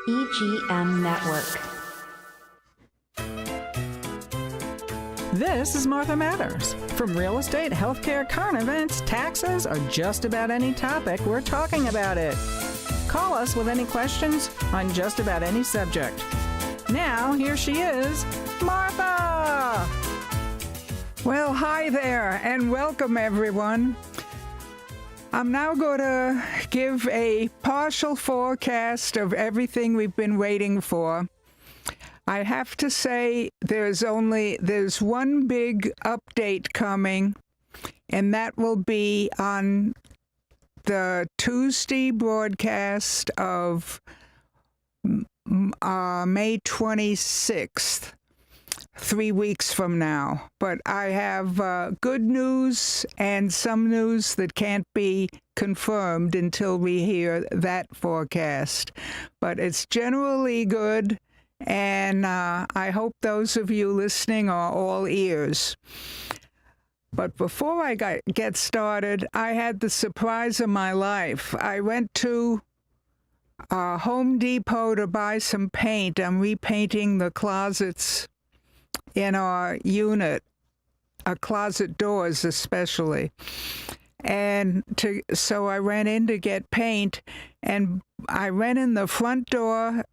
EGM Network. This is Martha Matters. From real estate, healthcare, current events, taxes, or just about any topic, we're talking about it. Call us with any questions on just about any subject. Now, here she is, Martha! Well, hi there, and welcome, everyone. I'm now going to give a partial forecast of everything we've been waiting for. I have to say there's one big update coming, and that will be on the Tuesday broadcast of May 26th. 3 weeks from now. But I have good news and some news that can't be confirmed until we hear that forecast. But it's generally good, and I hope those of you listening are all ears. But before I get started, I had the surprise of my life. I went to Home Depot to buy some paint. I'm repainting the closets in our unit, our closet doors especially. And so I ran in to get paint, and I ran in the front door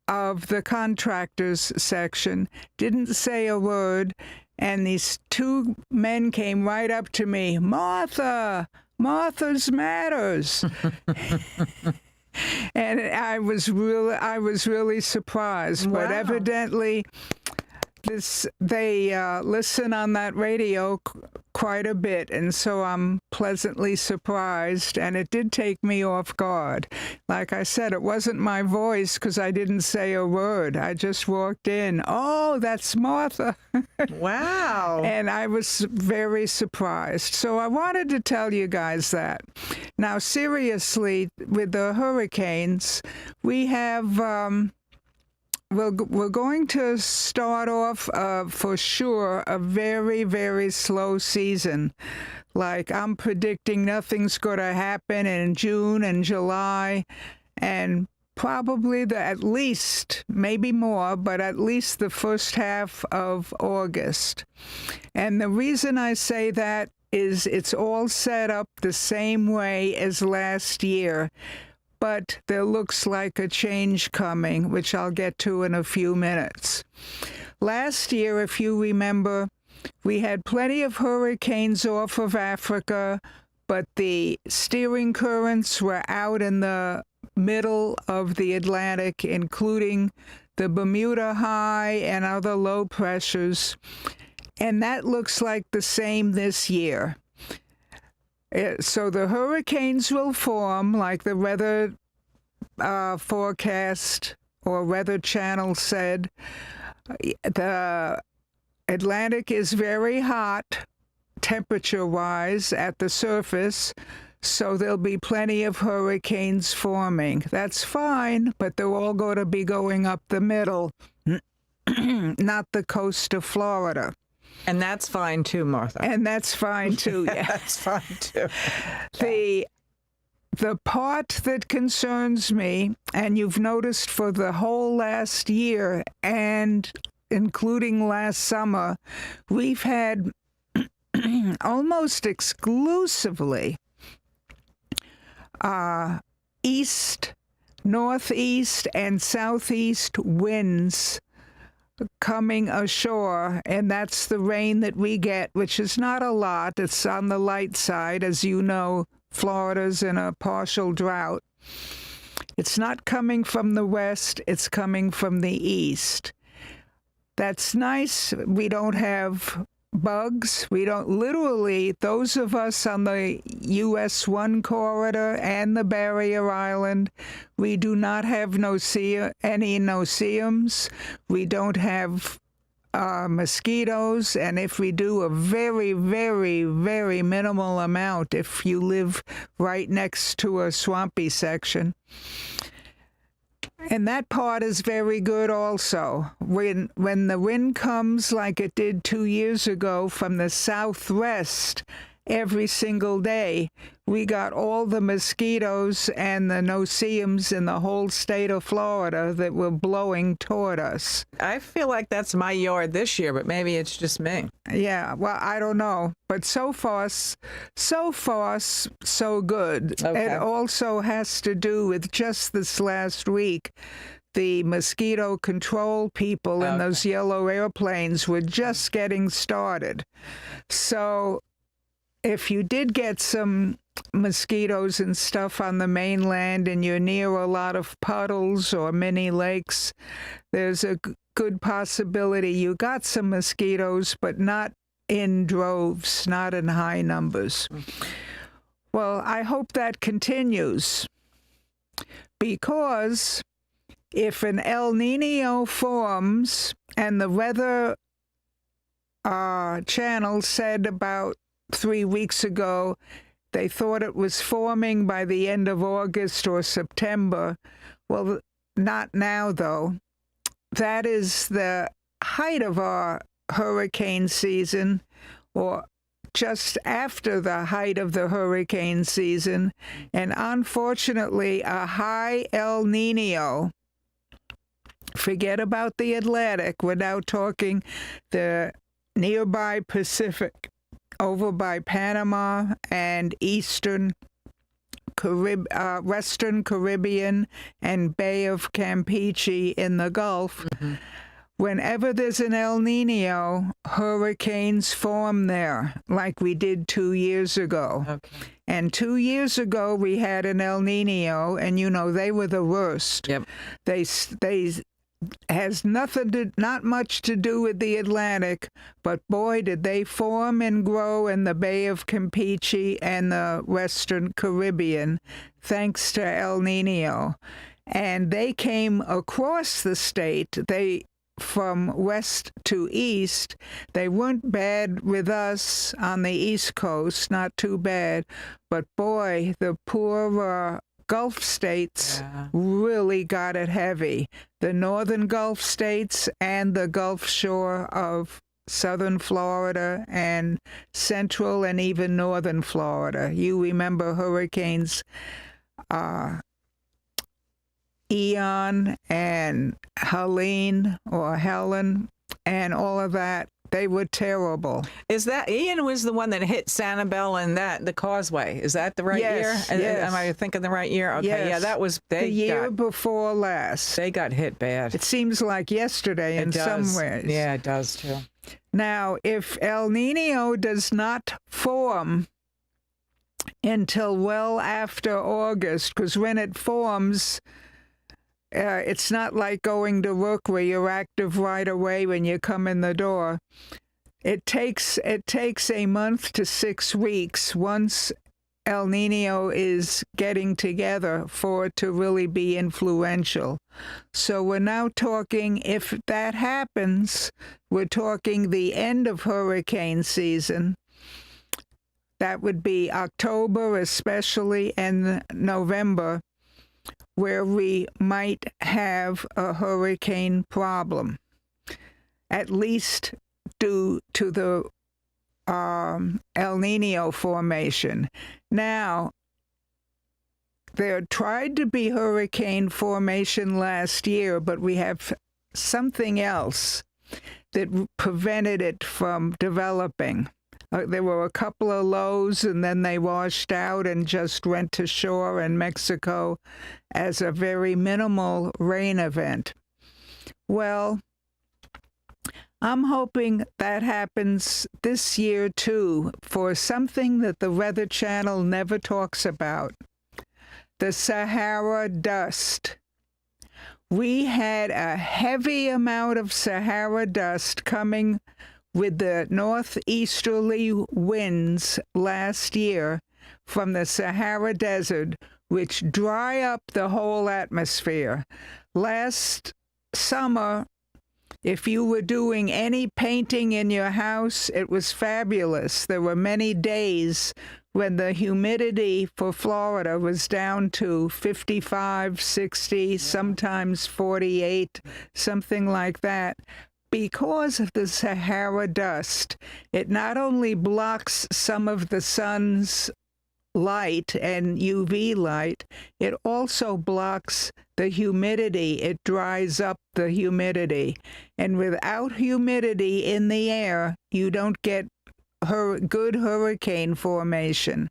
of the contractors section, didn't say a word, and these two men came right up to me. Martha's Matters. And I was really surprised. Wow. But evidently they listen on that radio quite a bit, and so I'm pleasantly surprised, and it did take me off guard. Like I said, it wasn't my voice because I didn't say a word. I just walked in. Oh, that's Martha. Wow. And I was very surprised. So I wanted to tell you guys that. Now, seriously, with the hurricanes, we have... We're going to start off, for sure, a very, very slow season. Like, I'm predicting nothing's going to happen in June and July, and probably at least, maybe more, but at least the first half of August. And the reason I say that is it's all set up the same way as last year. But there looks like a change coming, which I'll get to in a few minutes. Last year, if you remember, we had plenty of hurricanes off of Africa, but the steering currents were out in the middle of the Atlantic, including the Bermuda High and other low pressures. And that looks like the same this year. So the hurricanes will form, like the weather forecast or Weather Channel said. The Atlantic is very hot, temperature-wise, at the surface, so there'll be plenty of hurricanes forming. That's fine, but they're all going to be going up the middle, not the coast of Florida. And that's fine too, Martha. And that's fine too, yeah. That's fine too. The part that concerns me, and you've noticed for the whole last year and including last summer, we've had almost exclusively east, northeast, and southeast winds coming ashore, and that's the rain that we get, which is not a lot. It's on the light side. As you know, Florida's in a partial drought. It's not coming from the west, it's coming from the east. That's nice. We don't have bugs. We don't, literally, those of us on the US 1 corridor and the Barrier Island, we do not have any no-see-ums. We don't have mosquitoes, and if we do, a very, very, very minimal amount if you live right next to a swampy section. And that part is very good also. When the wind comes like it did 2 years ago from the southwest every single day. We got all the mosquitoes and the no-see-ums in the whole state of Florida that were blowing toward us. I feel like that's my yard this year, but maybe it's just me. Yeah, well, I don't know. But so far, so good. Okay. It also has to do with just this last week. The mosquito control people in those yellow airplanes were just getting started. So if you did get some mosquitoes and stuff on the mainland and you're near a lot of puddles or mini lakes, there's a good possibility you got some mosquitoes, but not in droves, not in high numbers. Well, I hope that continues, because if an El Niño forms, and the weather channel said about 3 weeks ago they thought it was forming by the end of August or September. Well, not now, though. That is the height of our hurricane season, or just after the height of the hurricane season. And unfortunately, a high El Niño, forget about the Atlantic, we're now talking the nearby Pacific, over by Panama and Western Caribbean and Bay of Campeche in the Gulf. Mm-hmm. Whenever there's an El Niño, hurricanes form there, like we did 2 years ago. Okay. And 2 years ago, we had an El Niño, and, you know, they were the worst. Yep. They has not much to do with the Atlantic, but boy, did they form and grow in the Bay of Campeche and the Western Caribbean, thanks to El Niño. And they came across the state. From west to east. They weren't bad with us on the East Coast, not too bad. But boy, the poor Gulf states really got it heavy. The northern Gulf states and the Gulf Shore of southern Florida and central and even northern Florida. You remember hurricanes Ian and Helene or Helen and all of that. They were terrible. Is that Ian was the one that hit Sanibel and the causeway? Is that the right year? Yes. Am I thinking the right year? Okay, yes. Yeah, that was the year before last. They got hit bad. It seems like yesterday in some ways. Yeah, it does too. Now, if El Niño does not form until well after August, because when it forms, it's not like going to work where you're active right away when you come in the door. It takes a month to 6 weeks once El Niño is getting together for it to really be influential. So we're now talking, if that happens, we're talking the end of hurricane season. That would be October especially and November, where we might have a hurricane problem, at least due to the El Niño formation. Now, there tried to be hurricane formation last year, but we have something else that prevented it from developing. There were a couple of lows, and then they washed out and just went to shore in Mexico as a very minimal rain event. Well, I'm hoping that happens this year, too, for something that the Weather Channel never talks about, the Sahara dust. We had a heavy amount of Sahara dust coming with the northeasterly winds last year from the Sahara Desert, which dry up the whole atmosphere. Last summer, if you were doing any painting in your house, it was fabulous. There were many days when the humidity for Florida was down to 55, 60, sometimes 48, something like that. because of the Sahara dust, it not only blocks some of the sun's light and UV light, it also blocks the humidity. It dries up the humidity. And without humidity in the air, you don't get good hurricane formation.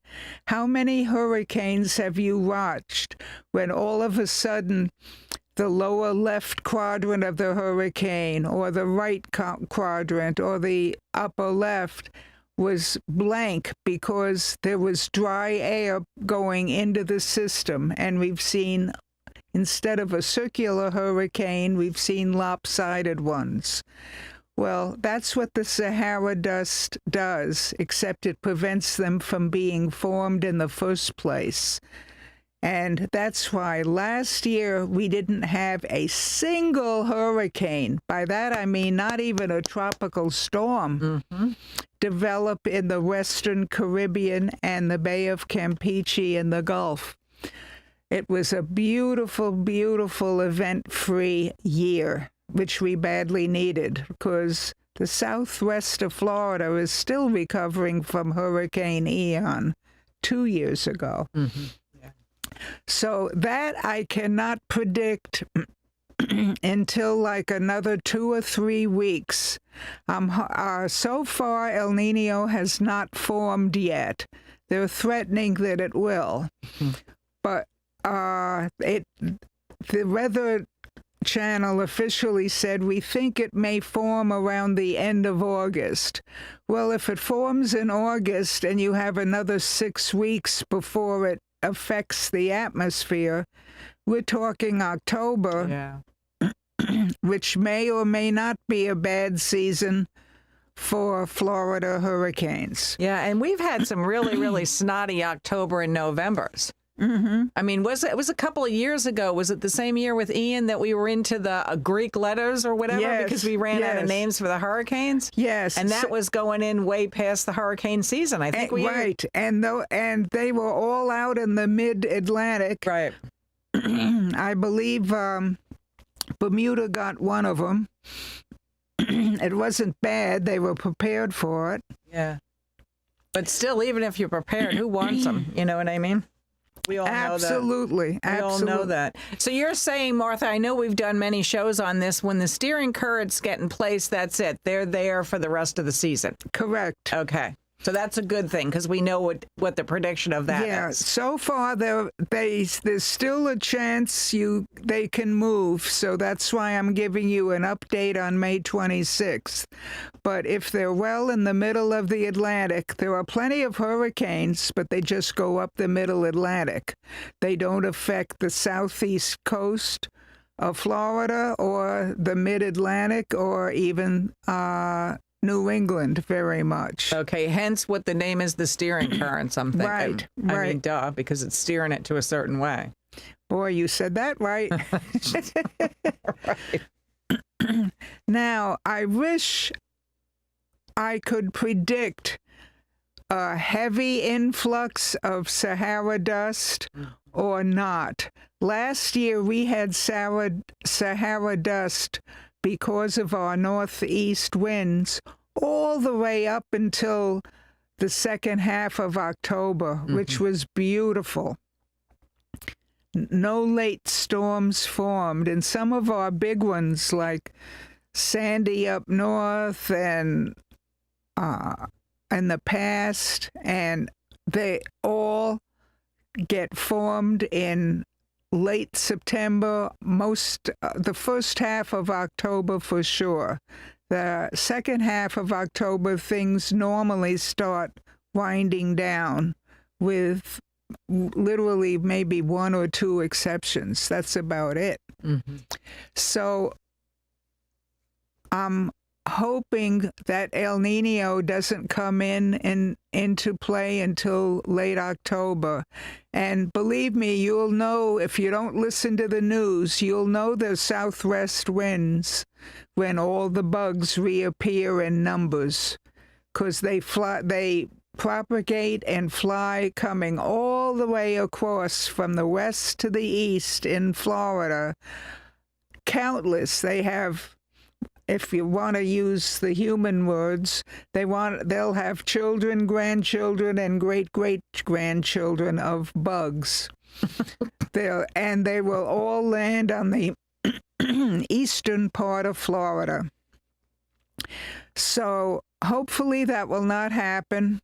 How many hurricanes have you watched when all of a sudden the lower left quadrant of the hurricane or the right quadrant or the upper left was blank because there was dry air going into the system? And we've seen, instead of a circular hurricane, we've seen lopsided ones. Well, that's what the Sahara dust does, except it prevents them from being formed in the first place. And that's why last year we didn't have a single hurricane. By that I mean not even a tropical storm develop in the Western Caribbean and the Bay of Campeche and the Gulf. It was a beautiful, beautiful event-free year, which we badly needed, because the southwest of Florida is still recovering from Hurricane Ian 2 years ago. So that I cannot predict until like another 2 or 3 weeks. So far, El Niño has not formed yet. They're threatening that it will. But the Weather Channel officially said, we think it may form around the end of August. Well, if it forms in August and you have another 6 weeks before it affects the atmosphere, we're talking October, which may or may not be a bad season for Florida hurricanes. Yeah, and we've had some really, really snotty October and Novembers. I mean, it was a couple of years ago? Was it the same year with Ian that we were into the Greek letters or whatever? Yes, because we ran out of names for the hurricanes? Yes. And that was going in way past the hurricane season. I think right. And they were all out in the mid-Atlantic. Right. I believe Bermuda got one of them. It wasn't bad. They were prepared for it. Yeah. But still, even if you're prepared, who wants them? You know what I mean? We all know that. Absolutely. We all know that. So you're saying, Martha, I know we've done many shows on this. When the steering currents get in place, that's it. They're there for the rest of the season. Correct. Okay. So that's a good thing because we know what the prediction of that is. Yeah, so far there's still a chance they can move, so that's why I'm giving you an update on May 26th. But if they're well in the middle of the Atlantic, there are plenty of hurricanes, but they just go up the middle Atlantic. They don't affect the southeast coast of Florida or the mid-Atlantic or even New England very much. Okay, hence what the name is, the steering currents, I'm thinking. Right. I mean, duh, because it's steering it to a certain way. Boy, you said that right. Right. Now, I wish I could predict a heavy influx of Sahara dust or not. Last year, we had Sahara dust because of our northeast winds all the way up until the second half of October, which was beautiful. No late storms formed, and some of our big ones like Sandy up north and in the past, and they all get formed in late September, the first half of October for sure. The second half of October, things normally start winding down with literally maybe 1 or 2 exceptions. That's about it. So I'm hoping that El Niño doesn't come into play until late October. And believe me, you'll know, if you don't listen to the news, you'll know there's southwest winds when all the bugs reappear in numbers, because they propagate and fly coming all the way across from the west to the east in Florida. Countless. They have if you want to use the human words, they'll have children, grandchildren, and great-great-grandchildren of bugs. They will all land on the eastern part of Florida. So hopefully that will not happen.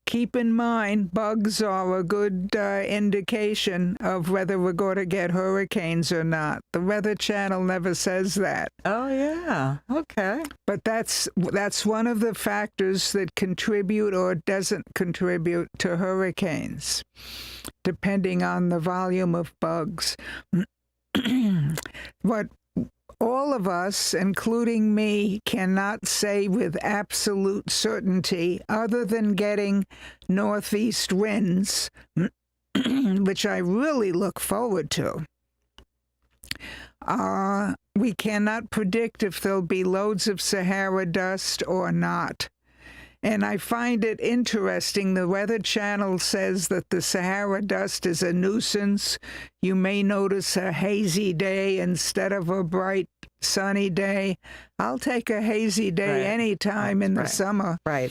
Keep in mind, bugs are a good indication of whether we're going to get hurricanes or not. The Weather Channel never says that. Oh, yeah. Okay. But that's one of the factors that contribute or doesn't contribute to hurricanes, depending on the volume of bugs. What all of us, including me, cannot say with absolute certainty, other than getting northeast winds, which I really look forward to. We cannot predict if there'll be loads of Sahara dust or not. And I find it interesting. The Weather Channel says that the Sahara dust is a nuisance. You may notice a hazy day instead of a bright, sunny day. I'll take a hazy day anytime in the summer. Right.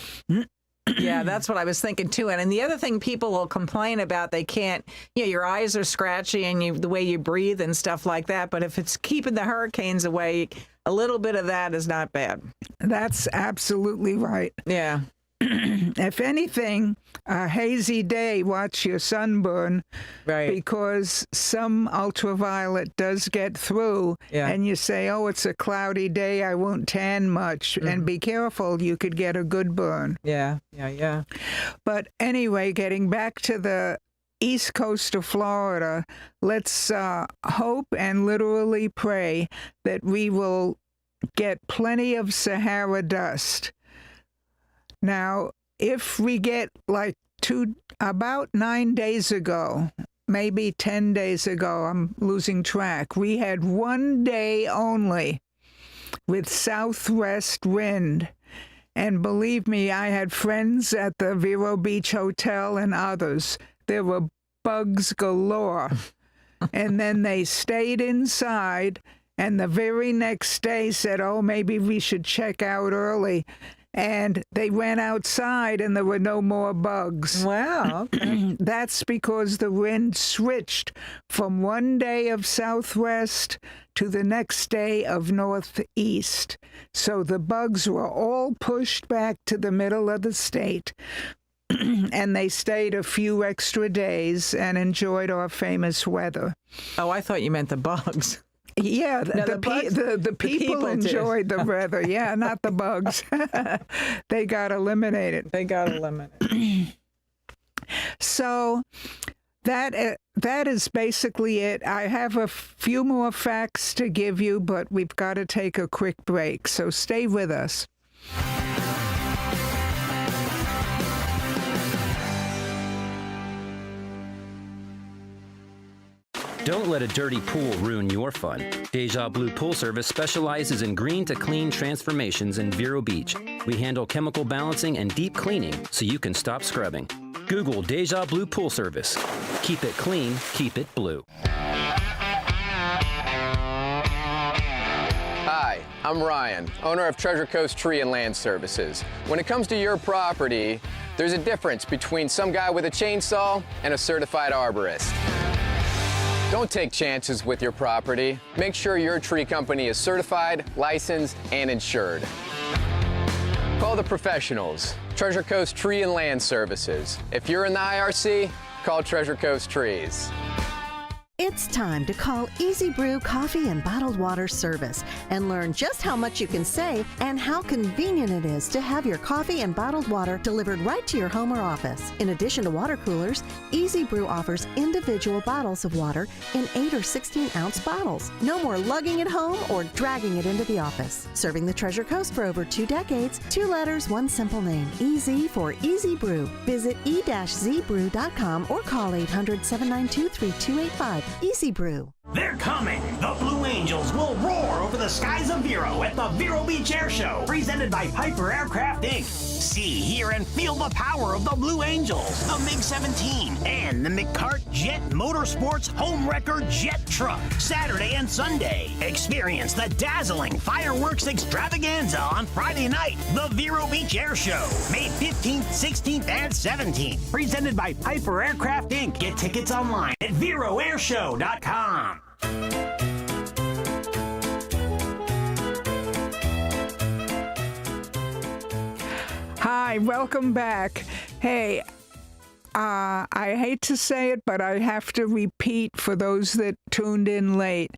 Yeah, that's what I was thinking too. And the other thing people will complain about, they can't, your eyes are scratchy and the way you breathe and stuff like that. But if it's keeping the hurricanes away, a little bit of that is not bad. That's absolutely right. Yeah. If anything, a hazy day, watch your sunburn, right? Because some ultraviolet does get through, and you say, oh, it's a cloudy day, I won't tan much, and be careful, you could get a good burn. Yeah. But anyway, getting back to the east coast of Florida, let's hope and literally pray that we will get plenty of Sahara dust. Now, if we get about 9 days ago, maybe 10 days ago, I'm losing track, we had 1 day only with southwest wind. And believe me, I had friends at the Vero Beach Hotel and others. There were bugs galore. And then they stayed inside, and the very next day said, oh, maybe we should check out early. And they went outside, and there were no more bugs. Wow. Okay. That's because the wind switched from 1 day of southwest to the next day of northeast. So the bugs were all pushed back to the middle of the state. And they stayed a few extra days and enjoyed our famous weather. Oh, I thought you meant the bugs. Yeah, no, the people enjoyed the weather. Yeah, not the bugs. They got eliminated. So that is basically it. I have a few more facts to give you, but we've got to take a quick break. So stay with us. Don't let a dirty pool ruin your fun. Deja Blue Pool Service specializes in green to clean transformations in Vero Beach. We handle chemical balancing and deep cleaning so you can stop scrubbing. Google Deja Blue Pool Service. Keep it clean, keep it blue. Hi, I'm Ryan, owner of Treasure Coast Tree and Land Services. When it comes to your property, there's a difference between some guy with a chainsaw and a certified arborist. Don't take chances with your property. Make sure your tree company is certified, licensed, and insured. Call the professionals, Treasure Coast Tree and Land Services. If you're in the IRC, call Treasure Coast Trees. It's time to call Easy Brew Coffee and Bottled Water Service and learn just how much you can save and how convenient it is to have your coffee and bottled water delivered right to your home or office. In addition to water coolers, Easy Brew offers individual bottles of water in 8 or 16-ounce bottles. No more lugging it home or dragging it into the office. Serving the Treasure Coast for over 2 decades, 2 letters, 1 simple name. Easy for Easy Brew. Visit e-zbrew.com or call 800-792-3285. Easy Brew. They're coming! The Blue Angels will roar over the skies of Vero at the Vero Beach Air Show, presented by Piper Aircraft Inc. See, hear, and feel the power of the Blue Angels, the MiG-17, and the McCart Jet Motorsports Home Wrecker Jet Truck, Saturday and Sunday. Experience the dazzling fireworks extravaganza on Friday night, the Vero Beach Air Show, May 15th, 16th, and 17th, presented by Piper Aircraft Inc. Get tickets online at VeroAirshow.com. Hi, welcome back. Hey, I hate to say it, but I have to repeat for those that tuned in late.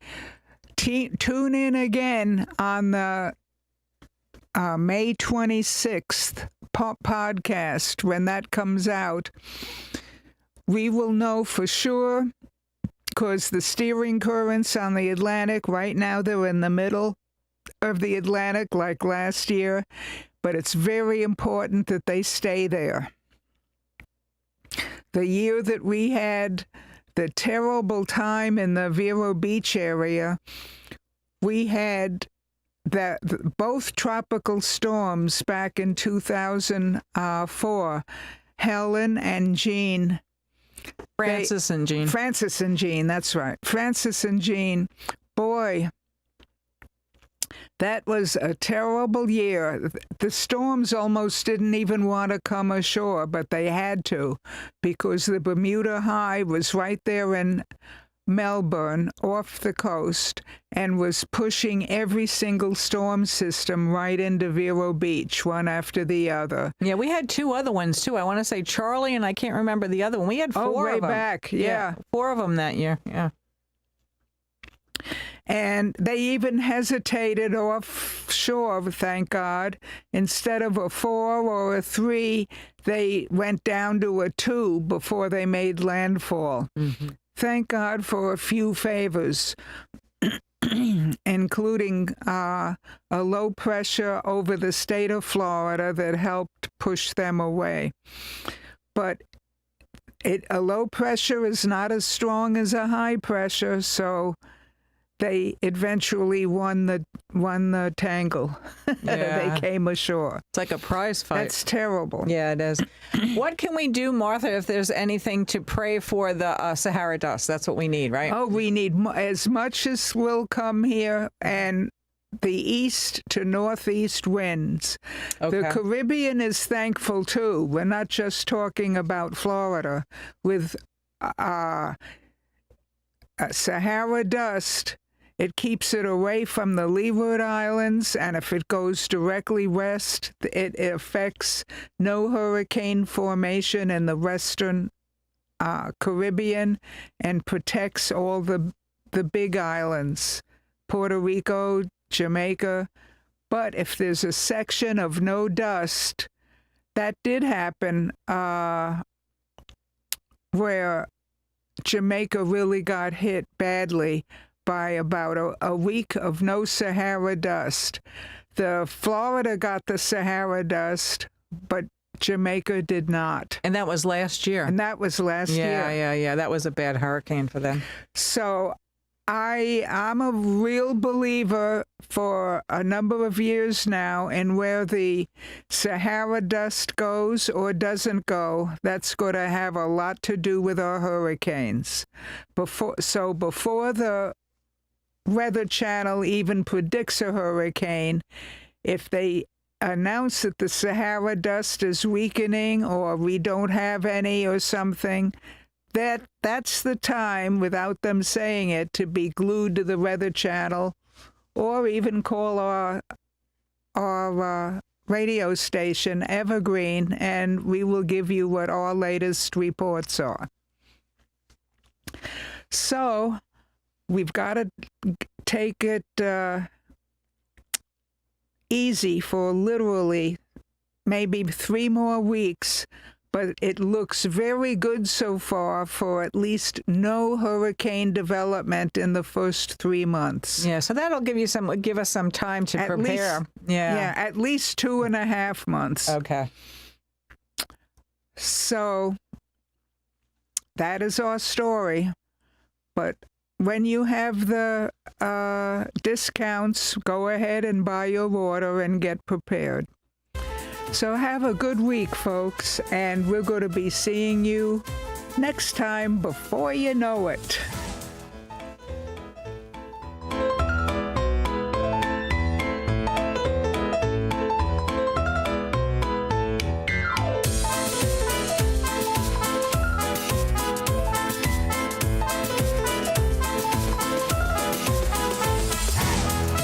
Tune in again on the May 26th podcast when that comes out. We will know for sure, because the steering currents on the Atlantic, right now they're in the middle of the Atlantic like last year, but it's very important that they stay there. The year that we had the terrible time in the Vero Beach area, we had both tropical storms back in 2004, Helen and Jean. Francis and Jean, that's right. Francis and Jean. Boy, that was a terrible year. The storms almost didn't even want to come ashore, but they had to, because the Bermuda High was right there in Melbourne, off the coast, and was pushing every single storm system right into Vero Beach, one after the other. Yeah, we had two other ones, too. I want to say Charlie, and I can't remember the other one. We had four way of them. Back, yeah. 4 of them that year, yeah. And they even hesitated offshore, thank God. Instead of a 4 or a 3, they went down to a 2 before they made landfall. Mm-hmm. Thank God for a few favors, including a low pressure over the state of Florida that helped push them away. But a low pressure is not as strong as a high pressure, so they eventually won the tangle. Yeah. They came ashore. It's like a prize fight. That's terrible. Yeah, it is. What can we do, Martha, if there's anything to pray for the Sahara dust? That's what we need, right? Oh, we need as much as will come here, and the east to northeast winds. Okay. The Caribbean is thankful, too. We're not just talking about Florida. With Sahara dust, it keeps it away from the Leeward Islands, and if it goes directly west, it affects no hurricane formation in the western Caribbean and protects all the big islands, Puerto Rico, Jamaica. But if there's a section of no dust, that did happen where Jamaica really got hit badly by about a week of no Sahara dust. The Florida got the Sahara dust, but Jamaica did not. And that was last year. And that was last year. Yeah. That was a bad hurricane for them. So I'm a real believer for a number of years now in where the Sahara dust goes or doesn't go. That's going to have a lot to do with our hurricanes. Before the Weather Channel even predicts a hurricane, if they announce that the Sahara dust is weakening or we don't have any or something, that's the time, without them saying it, to be glued to the Weather Channel or even call our radio station, Evergreen, and we will give you what our latest reports are. So we've got to take it easy for literally maybe 3 more weeks, but it looks very good so far for at least no hurricane development in the first 3 months. Yeah, so that'll give us some time to prepare. Yeah, at least 2.5 months. Okay. So that is our story, but when you have the discounts, go ahead and buy your order and get prepared. So have a good week, folks, and we're going to be seeing you next time before you know it.